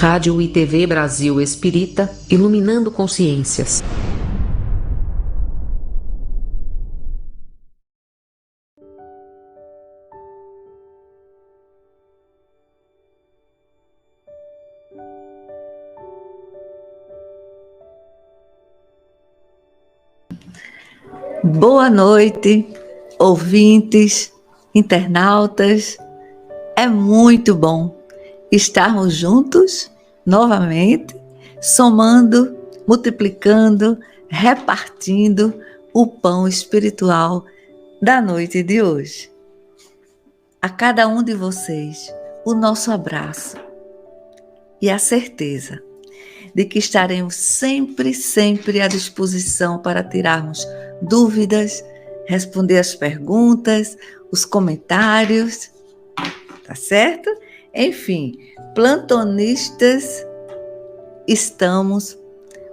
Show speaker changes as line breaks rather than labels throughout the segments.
Rádio e TV Brasil Espírita, iluminando consciências.
Boa noite, ouvintes, internautas. É muito bom estarmos juntos novamente, somando, multiplicando, repartindo o pão espiritual da noite de hoje. A cada um de vocês, o nosso abraço e a certeza de que estaremos sempre à disposição para tirarmos dúvidas, responder as perguntas, os comentários, tá certo? Enfim, plantonistas estamos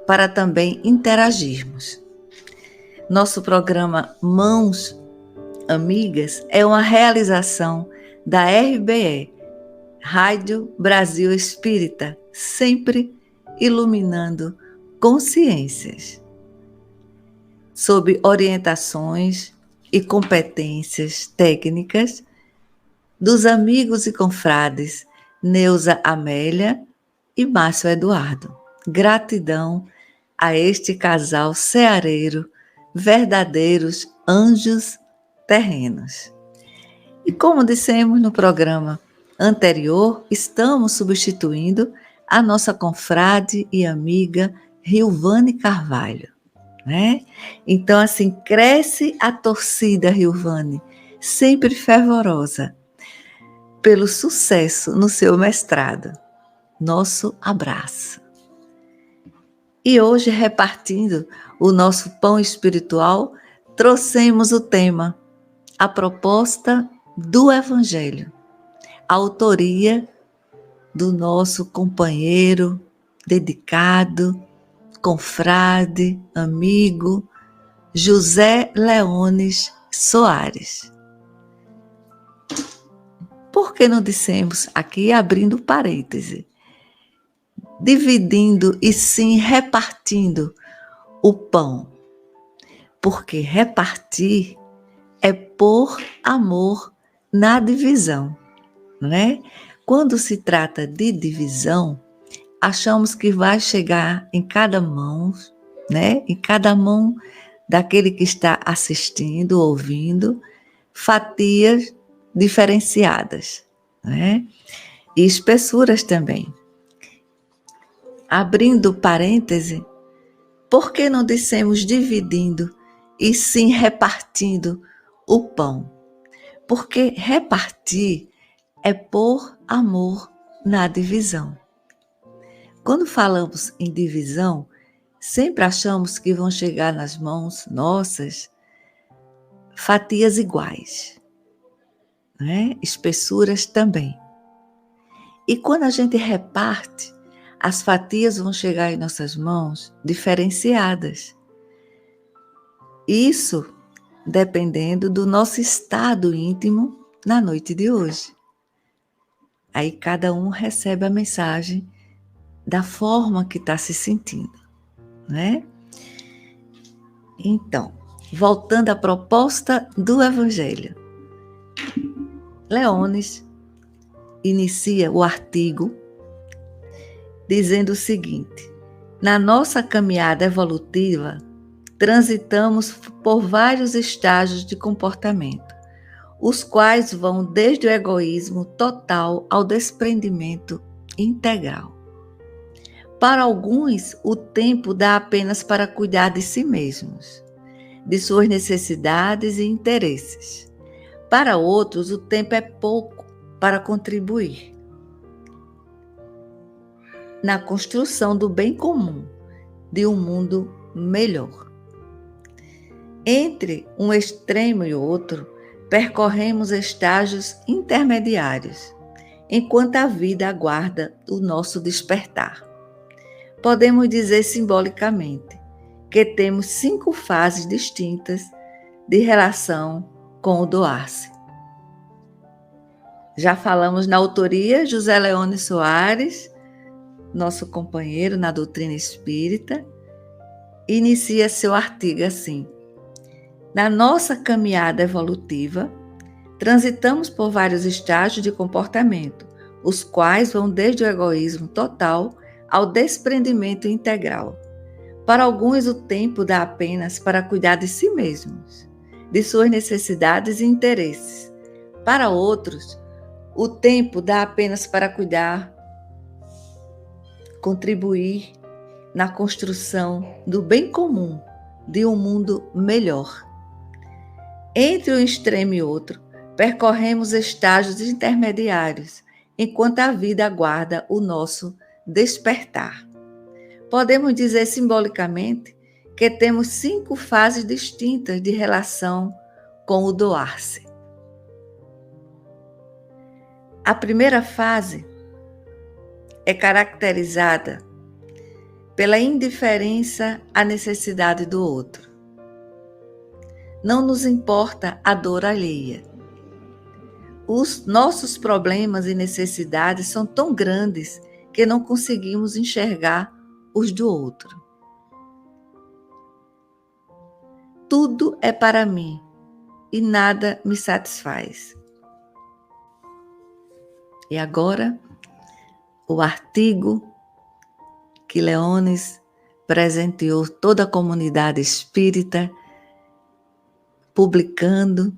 para também interagirmos. Nosso programa Mãos Amigas é uma realização da RBE, Rádio Brasil Espírita, sempre iluminando consciências, sob orientações e competências técnicas dos amigos e confrades Neuza Amélia e Márcio Eduardo. Gratidão a este casal ceareiro, verdadeiros anjos terrenos. E como dissemos no programa anterior, estamos substituindo a nossa confrade e amiga Rilvane Carvalho, né? Então, assim, cresce a torcida, Rilvane, sempre fervorosa, pelo sucesso no seu mestrado. Nosso abraço. E hoje, repartindo o nosso pão espiritual, trouxemos o tema, a proposta do Evangelho, a autoria do nosso companheiro, dedicado, confrade, amigo, José Leones Soares. Por que não dissemos aqui, abrindo parêntese, dividindo e sim repartindo o pão? Porque repartir é pôr amor na divisão, né? Quando se trata de divisão, achamos que vai chegar em cada mão, né? Em cada mão daquele que está assistindo, ouvindo, fatias diferenciadas, né? E espessuras também. Abrindo parêntese, por que não dissemos dividindo e sim repartindo o pão? Porque repartir é pôr amor na divisão. Quando falamos em divisão, sempre achamos que vão chegar nas mãos nossas fatias iguais, né? Espessuras também. E quando a gente reparte, as fatias vão chegar em nossas mãos diferenciadas. Isso dependendo do nosso estado íntimo na noite de hoje. Aí cada um recebe a mensagem da forma que está se sentindo, né? Então, voltando à proposta do Evangelho, Leones inicia o artigo dizendo o seguinte: na nossa caminhada evolutiva, transitamos por vários estágios de comportamento, os quais vão desde o egoísmo total ao desprendimento integral. Para alguns, o tempo dá apenas para cuidar de si mesmos, de suas necessidades e interesses. Para outros, o tempo é pouco para contribuir na construção do bem comum, de um mundo melhor. Entre um extremo e outro, percorremos estágios intermediários, enquanto a vida aguarda o nosso despertar. Podemos dizer simbolicamente que temos 5 fases distintas de relação com o doar-se. Já falamos na autoria José Leones Soares, nosso companheiro na doutrina espírita, inicia seu artigo assim: na nossa caminhada evolutiva, transitamos por vários estágios de comportamento, os quais vão desde o egoísmo total ao desprendimento integral. Para alguns, o tempo dá apenas para cuidar de si mesmos, de suas necessidades e interesses. Para outros, o tempo dá apenas para contribuir na construção do bem comum, de um mundo melhor. Entre um extremo e outro, percorremos estágios intermediários, enquanto a vida aguarda o nosso despertar. Podemos dizer simbolicamente que temos 5 fases distintas de relação com o doar-se. A primeira fase é caracterizada pela indiferença à necessidade do outro. Não nos importa a dor alheia. Os nossos problemas e necessidades são tão grandes que não conseguimos enxergar os do outro. Tudo é para mim e nada me satisfaz. E agora, o artigo que Leones presenteou toda a comunidade espírita, publicando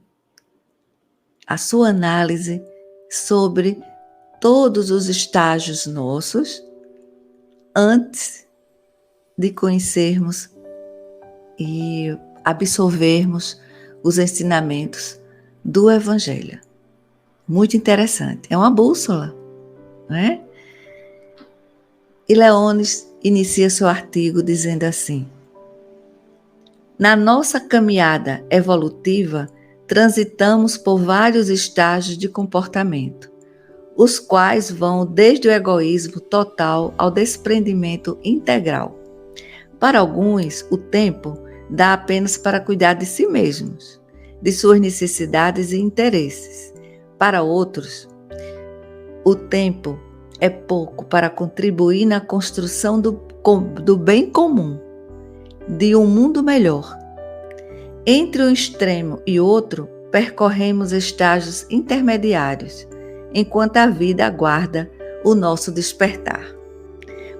a sua análise sobre todos os estágios nossos antes de conhecermos e absorvermos os ensinamentos do Evangelho. Muito interessante. É uma bússola, não é? E Leones inicia seu artigo dizendo assim: na nossa caminhada evolutiva, transitamos por vários estágios de comportamento, os quais vão desde o egoísmo total ao desprendimento integral. Para alguns, o tempo dá apenas para cuidar de si mesmos, de suas necessidades e interesses. Para outros, o tempo é pouco para contribuir na construção do bem comum, de um mundo melhor. Entre um extremo e outro, percorremos estágios intermediários, enquanto a vida aguarda o nosso despertar.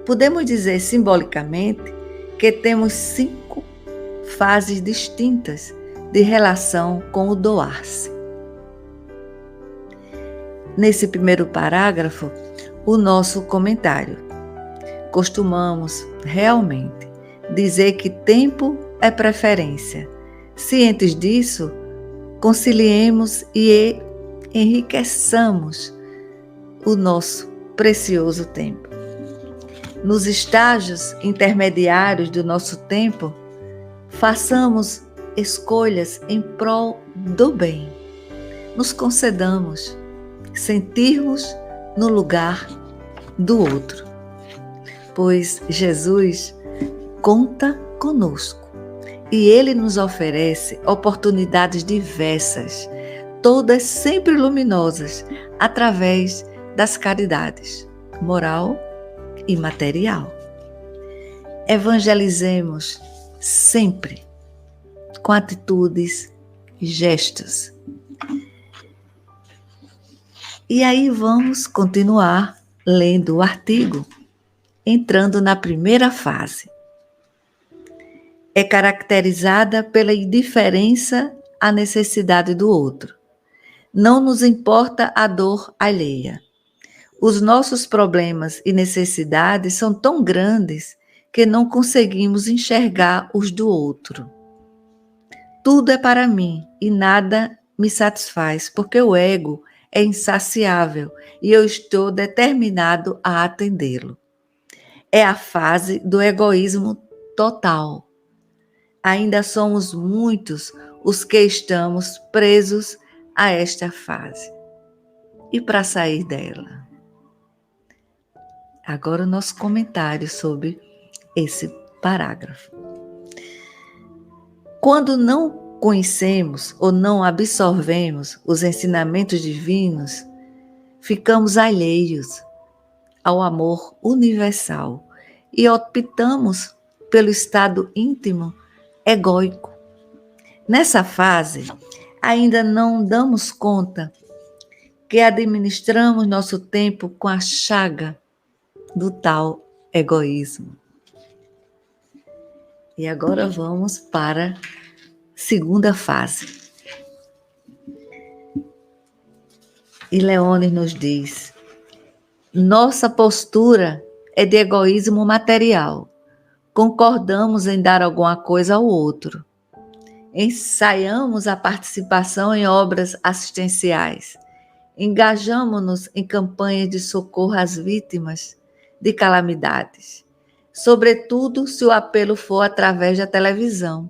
Podemos dizer simbolicamente que temos 5 fases distintas de relação com o doar-se. Nesse primeiro parágrafo, o nosso comentário. Costumamos realmente dizer que tempo é preferência. Cientes disso, conciliemos e enriqueçamos o nosso precioso tempo. Nos estágios intermediários do nosso tempo, façamos escolhas em prol do bem. Nos concedamos sentirmos no lugar do outro, pois Jesus conta conosco e Ele nos oferece oportunidades diversas, todas sempre luminosas, através das caridades moral e material. Evangelizemos sempre com atitudes e gestos. E aí vamos continuar lendo o artigo, entrando na primeira fase. É caracterizada pela indiferença à necessidade do outro. Não nos importa a dor alheia. Os nossos problemas e necessidades são tão grandes que não conseguimos enxergar os do outro. Tudo é para mim e nada me satisfaz, porque o ego é insaciável e eu estou determinado a atendê-lo. É a fase do egoísmo total. Ainda somos muitos os que estamos presos a esta fase. E para sair dela? Agora o nosso comentário sobre esse parágrafo. Quando não conhecemos ou não absorvemos os ensinamentos divinos, ficamos alheios ao amor universal e optamos pelo estado íntimo egóico. Nessa fase, ainda não damos conta que administramos nosso tempo com a chaga do tal egoísmo. E agora vamos para a segunda fase. E Leone nos diz: nossa postura é de egoísmo material. Concordamos em dar alguma coisa ao outro. Ensaiamos a participação em obras assistenciais. Engajamo-nos em campanhas de socorro às vítimas de calamidades, sobretudo se o apelo for através da televisão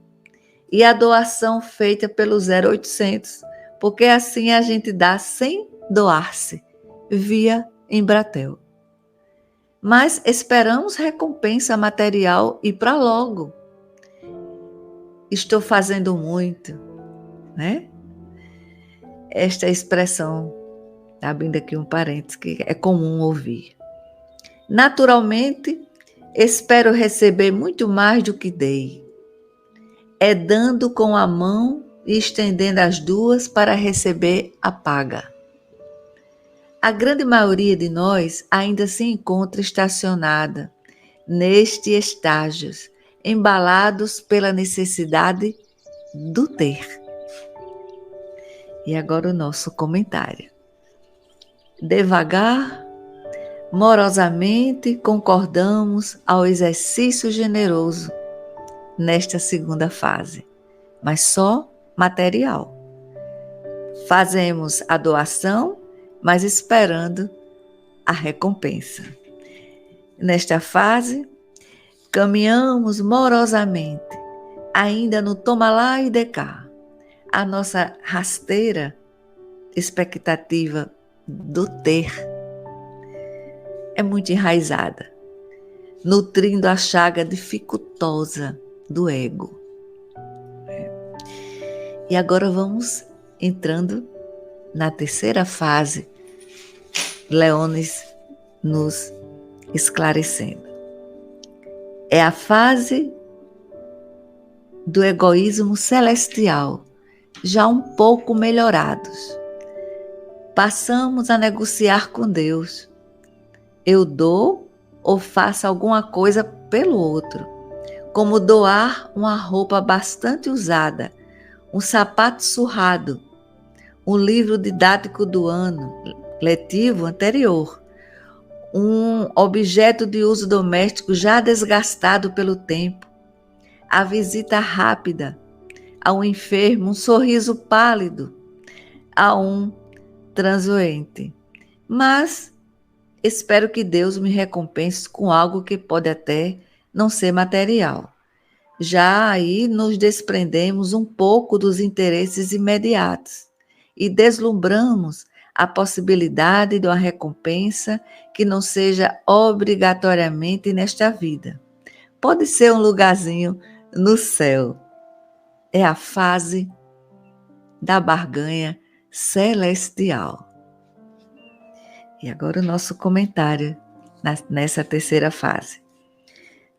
e a doação feita pelo 0800, porque assim a gente dá sem doar-se, via Embratel. Mas esperamos recompensa material e para logo. Estou fazendo muito, né? Esta expressão, abrindo aqui um parênteses, que é comum ouvir. Naturalmente, espero receber muito mais do que dei. É dando com a mão e estendendo as duas para receber a paga. A grande maioria de nós ainda se encontra estacionada neste estágio, embalados pela necessidade do ter. E agora o nosso comentário. Devagar, morosamente concordamos ao exercício generoso nesta segunda fase, mas só material. Fazemos a doação, mas esperando a recompensa. Nesta fase, caminhamos morosamente, ainda no toma lá e dê cá. A nossa rasteira expectativa do ter é muito enraizada, nutrindo a chaga dificultosa do ego. E agora vamos entrando na terceira fase, Leones nos esclarecendo. É a fase do egoísmo celestial, já um pouco melhorados. Passamos a negociar com Deus. Eu dou ou faço alguma coisa pelo outro, como doar uma roupa bastante usada, um sapato surrado, um livro didático do ano letivo anterior, um objeto de uso doméstico já desgastado pelo tempo, a visita rápida a um enfermo, um sorriso pálido a um transeunte. Mas espero que Deus me recompense com algo que pode até não ser material. Já aí nos desprendemos um pouco dos interesses imediatos e deslumbramos a possibilidade de uma recompensa que não seja obrigatoriamente nesta vida. Pode ser um lugarzinho no céu. É a fase da barganha celestial. E agora o nosso comentário nessa terceira fase.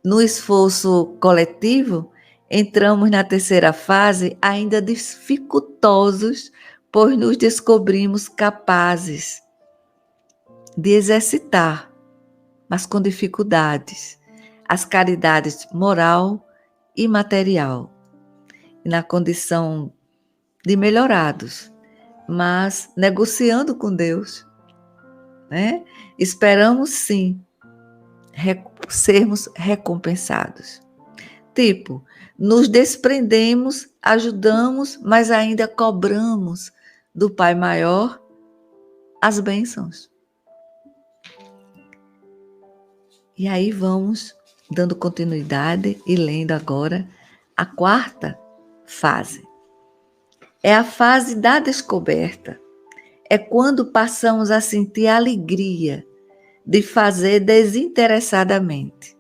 No esforço coletivo, entramos na terceira fase ainda dificultosos, pois nos descobrimos capazes de exercitar, mas com dificuldades, as caridades moral e material, na condição de melhorados, mas negociando com Deus, né? Esperamos sim sermos recompensados. Tipo, nos desprendemos, ajudamos, mas ainda cobramos do Pai Maior as bênçãos. E aí vamos dando continuidade e lendo agora a quarta fase. É a fase da descoberta. É quando passamos a sentir a alegria de fazer desinteressadamente.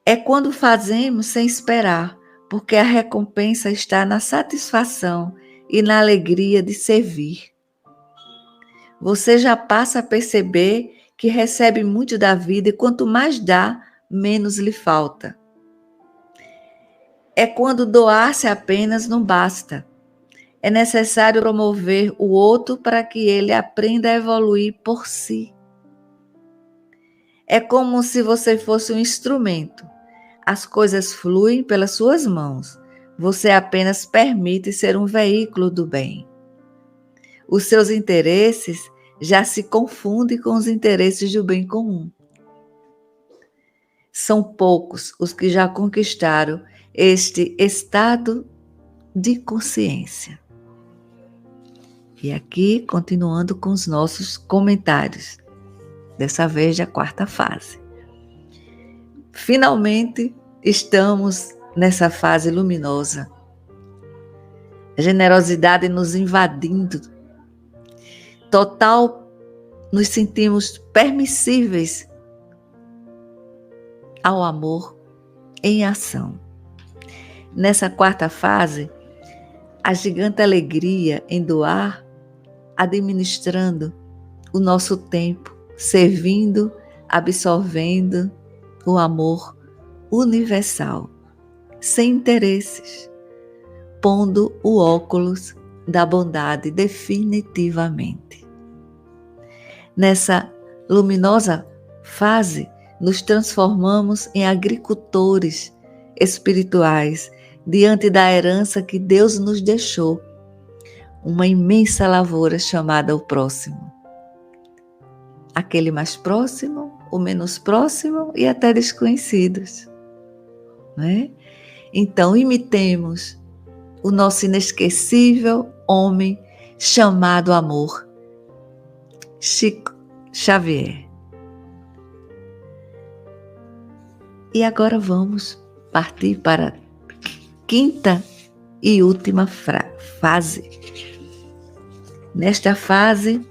É quando fazemos sem esperar, porque a recompensa está na satisfação e na alegria de servir. Você já passa a perceber que recebe muito da vida e quanto mais dá, menos lhe falta. É quando doar-se apenas não basta. É necessário promover o outro para que ele aprenda a evoluir por si. É como se você fosse um instrumento. As coisas fluem pelas suas mãos. Você apenas permite ser um veículo do bem. Os seus interesses já se confundem com os interesses do bem comum. São poucos os que já conquistaram este estado de consciência. E aqui, continuando com os nossos comentários, dessa vez da quarta fase. Finalmente, estamos nessa fase luminosa. A generosidade nos invadindo. Total, nos sentimos permissíveis ao amor em ação. Nessa quarta fase, a gigante alegria em doar, administrando o nosso tempo, servindo, absorvendo o amor universal, sem interesses, pondo o óculos da bondade definitivamente. Nessa luminosa fase, nos transformamos em agricultores espirituais diante da herança que Deus nos deixou, uma imensa lavoura chamada o próximo. Aquele mais próximo, o menos próximo e até desconhecidos. Né? Então, imitemos o nosso inesquecível homem chamado amor, Chico Xavier. E agora vamos partir para a quinta e última fase. Nesta fase,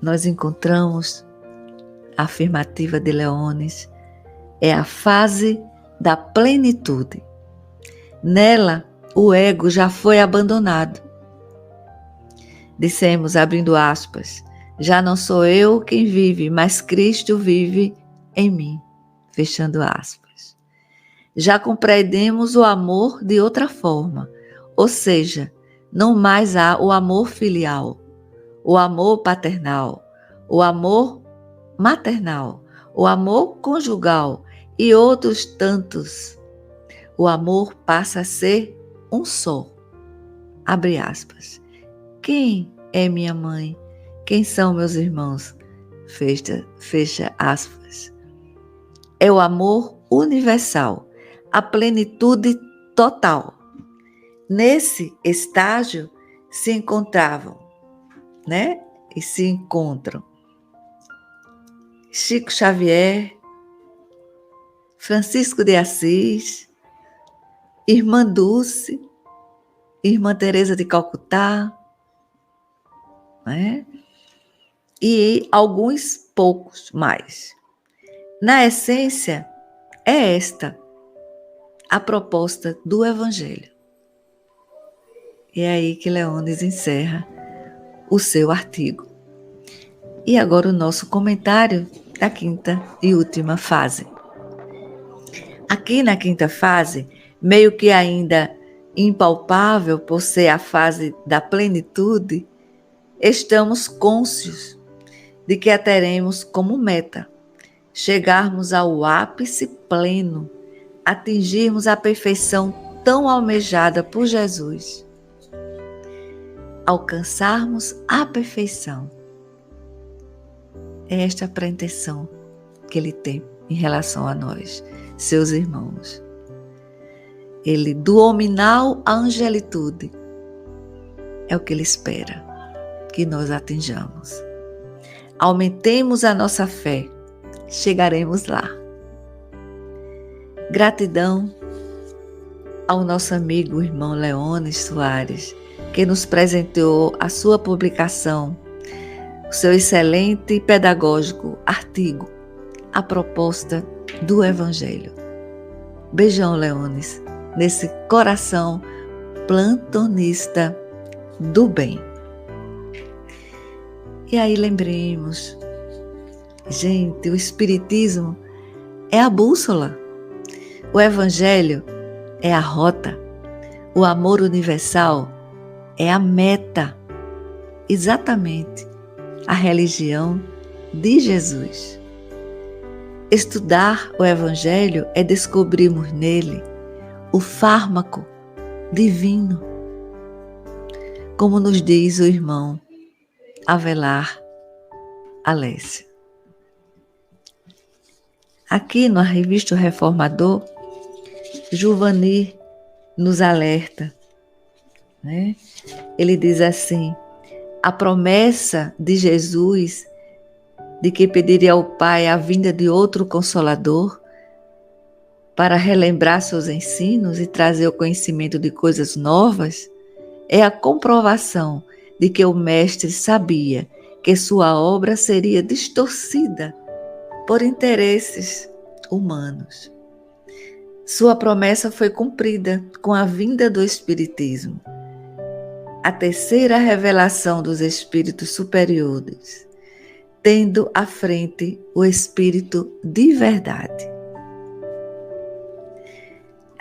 nós encontramos a afirmativa de Leones, é a fase da plenitude. Nela, o ego já foi abandonado. Dissemos, abrindo aspas, já não sou eu quem vive, mas Cristo vive em mim, fechando aspas. Já compreendemos o amor de outra forma, ou seja, não mais há o amor filial, o amor paternal, o amor maternal, o amor conjugal e outros tantos. O amor passa a ser um só. Abre aspas. Quem é minha mãe? Quem são meus irmãos? Fecha aspas. É o amor universal, a plenitude total. Nesse estágio se encontravam, e se encontram Chico Xavier, Francisco de Assis, Irmã Dulce, Irmã Teresa de Calcutá, e alguns poucos mais. Na essência, é esta a proposta do Evangelho. E é aí que Leones encerra o seu artigo. E agora o nosso comentário da quinta e última fase. Aqui na quinta fase, meio que ainda impalpável por ser a fase da plenitude, estamos cônscios de que a teremos como meta, chegarmos ao ápice pleno, atingirmos a perfeição tão almejada por Jesus. Alcançarmos a perfeição. É esta a pretensão que ele tem em relação a nós, seus irmãos. Ele, do hominal à angelitude, é o que ele espera que nós atinjamos. Aumentemos a nossa fé, chegaremos lá. Gratidão ao nosso amigo irmão Leones Soares, que nos presenteou a sua publicação, o seu excelente e pedagógico artigo, A Proposta do Evangelho. Beijão, Leones, nesse coração plantonista do bem. E aí lembremos Gente, o Espiritismo é a bússola. O Evangelho é a rota. O amor universal é a meta. Exatamente a religião de Jesus. Estudar o Evangelho é descobrirmos nele o fármaco divino, como nos diz o irmão Avelar Alessio. Aqui na revista O Reformador, Giovanni nos alerta, né? Ele diz assim: a promessa de Jesus de que pediria ao Pai a vinda de outro Consolador para relembrar seus ensinos e trazer o conhecimento de coisas novas, é a comprovação de que o Mestre sabia que sua obra seria distorcida por interesses humanos. Sua promessa foi cumprida com a vinda do Espiritismo. A terceira revelação dos espíritos superiores, tendo à frente o Espírito de verdade.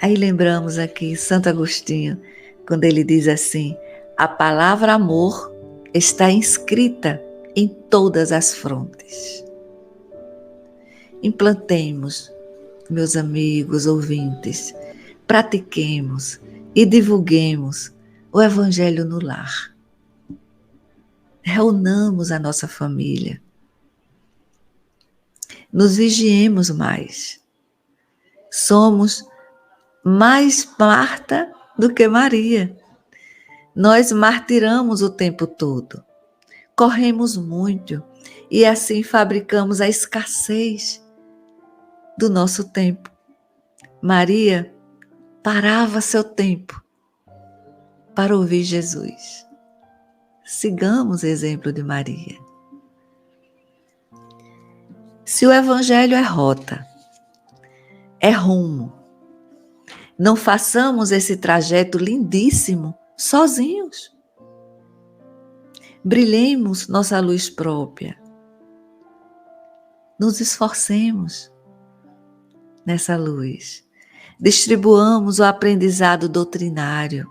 Aí lembramos aqui Santo Agostinho, quando ele diz assim: a palavra amor está inscrita em todas as frontes. Implantemos, meus amigos ouvintes, pratiquemos e divulguemos o Evangelho no lar. Reunamos a nossa família. Nos vigiemos mais. Somos mais Marta do que Maria. Nós martiramos o tempo todo. Corremos muito e assim fabricamos a escassez do nosso tempo. Maria parava seu tempo para ouvir Jesus. Sigamos o exemplo de Maria. Se o Evangelho é rota, é rumo, não façamos esse trajeto lindíssimo sozinhos. Brilhemos nossa luz própria. Nos esforcemos nessa luz. Distribuamos o aprendizado doutrinário.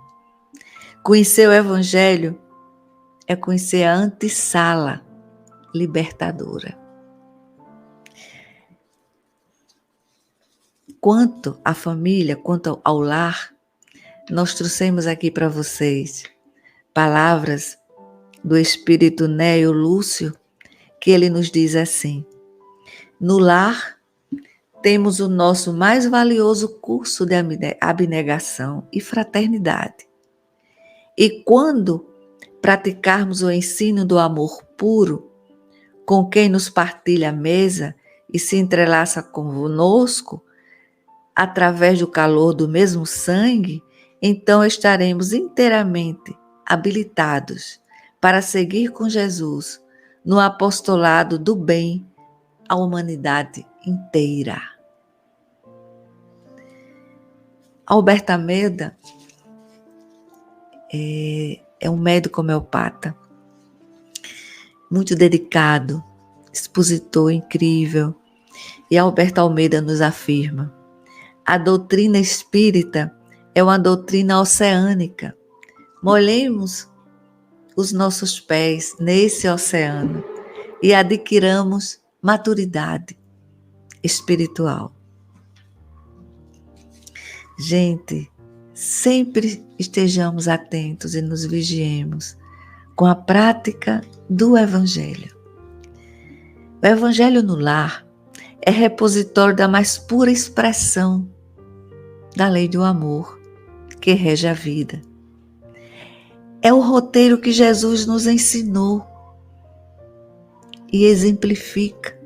Conhecer o Evangelho é conhecer a antessala libertadora. Quanto à família, quanto ao lar, nós trouxemos aqui para vocês palavras do Espírito Neo Lúcio, que ele nos diz assim: no lar temos o nosso mais valioso curso de abnegação e fraternidade. E quando praticarmos o ensino do amor puro, com quem nos partilha a mesa e se entrelaça conosco, através do calor do mesmo sangue, então estaremos inteiramente habilitados para seguir com Jesus no apostolado do bem à humanidade inteira. Alberto Almeida é um médico homeopata, muito dedicado, expositor incrível. E Alberto Almeida nos afirma: a doutrina espírita é uma doutrina oceânica. Molhemos os nossos pés nesse oceano e adquiramos maturidade espiritual. Gente, sempre estejamos atentos e nos vigiemos com a prática do Evangelho. O Evangelho no lar é repositório da mais pura expressão da lei do amor que rege a vida. É o roteiro que Jesus nos ensinou e exemplifica.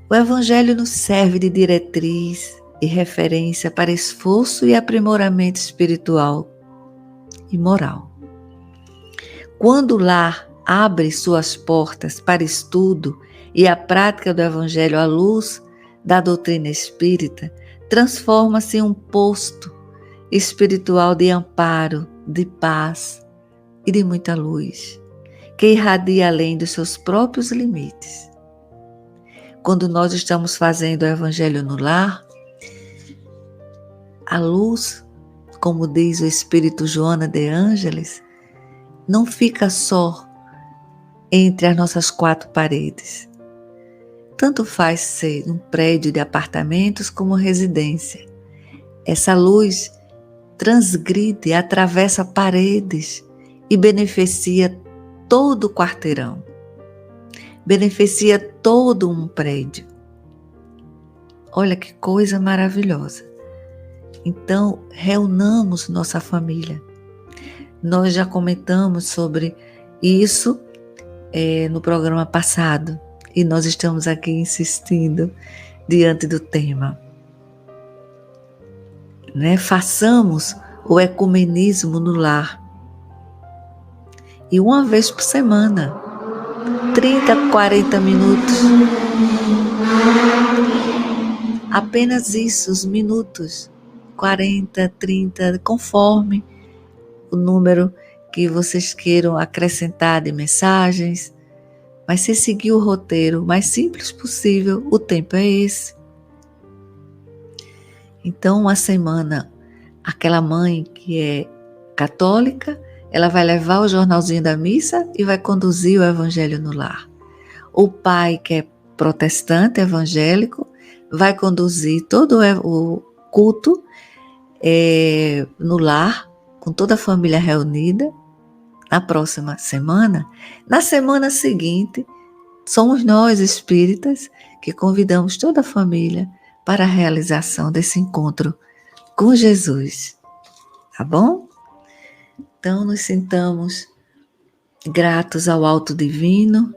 O Evangelho nos serve de diretriz e referência para esforço e aprimoramento espiritual e moral. Quando o lar abre suas portas para estudo e a prática do Evangelho à luz da doutrina espírita, transforma-se em um posto espiritual de amparo, de paz e de muita luz, que irradia além dos seus próprios limites. Quando nós estamos fazendo o Evangelho no lar, a luz, como diz o Espírito Joana de Ângeles, não fica só entre as nossas quatro paredes. Tanto faz ser um prédio de apartamentos como residência. Essa luz transgride, atravessa paredes e beneficia todo o quarteirão. Beneficia todo um prédio. Olha que coisa maravilhosa. Então, reunamos nossa família. Nós já comentamos sobre isso no programa passado e nós estamos aqui insistindo diante do tema. Façamos o ecumenismo no lar. E uma vez por semana, 30, 40 minutos. Apenas isso, os minutos, 40, 30, conforme o número que vocês queiram acrescentar de mensagens. Mas se seguir o roteiro mais simples possível, o tempo é esse. Então, uma semana, aquela mãe que é católica, ela vai levar o jornalzinho da missa e vai conduzir o Evangelho no lar. O pai, que é protestante, evangélico, vai conduzir todo o culto no lar, com toda a família reunida. Na próxima semana, na semana seguinte, somos nós espíritas que convidamos toda a família para a realização desse encontro com Jesus. Tá bom? Então, nos sintamos gratos ao Alto Divino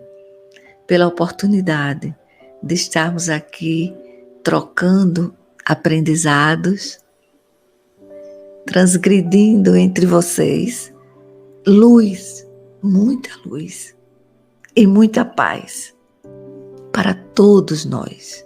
pela oportunidade de estarmos aqui trocando aprendizados, transgredindo entre vocês luz, muita luz e muita paz para todos nós.